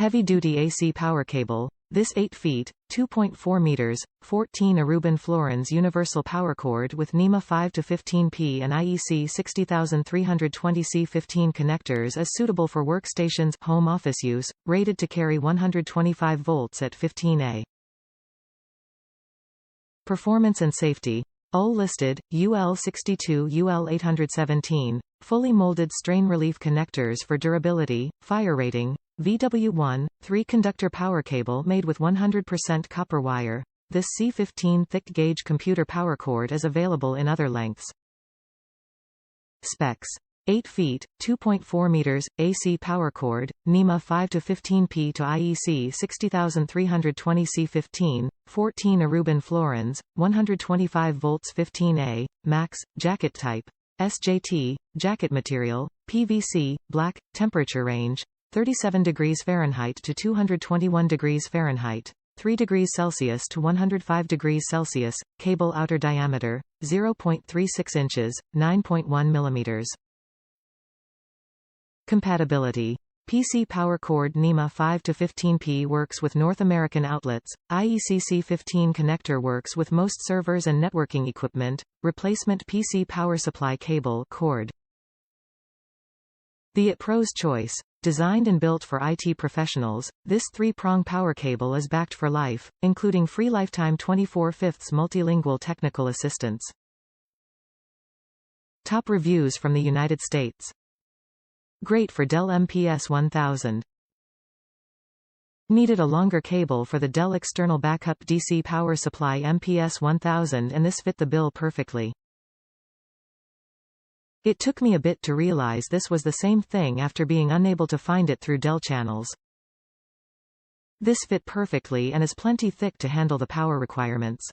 Heavy-duty AC power cable. This 8 feet, 2.4 meters, 14 Aruban Florins universal power cord with NEMA 5-15P and IEC 60320 C15 connectors is suitable for workstations, home office use, rated to carry 125 volts at 15A. Performance and safety. UL listed, UL62 UL817, fully molded strain relief connectors for durability, fire rating. VW1, 3 conductor power cable made with 100% copper wire. This C15 thick-gauge computer power cord is available in other lengths. Specs. 8 feet, 2.4 meters, AC power cord, NEMA 5-15P to IEC 60320 C15, 14 Aruban Florins, 125 volts 15A, max, jacket type, SJT, jacket material, PVC, black, temperature range, 37 degrees Fahrenheit to 221 degrees Fahrenheit, 3 degrees Celsius to 105 degrees Celsius, cable outer diameter, 0.36 inches, 9.1 millimeters. Compatibility. PC power cord NEMA 5-15P works with North American outlets, IEC C15 connector works with most servers and networking equipment, replacement PC power supply cable cord. The Pro's choice. Designed and built for IT professionals, this 3-prong power cable is backed for life, including free lifetime 24/5 multilingual technical assistance. Top reviews from the United States. Great for Dell MPS 1000. Needed a longer cable for the Dell external backup DC power supply MPS 1000 and this fit the bill perfectly. It took me a bit to realize this was the same thing after being unable to find it through Dell channels. This fit perfectly and is plenty thick to handle the power requirements.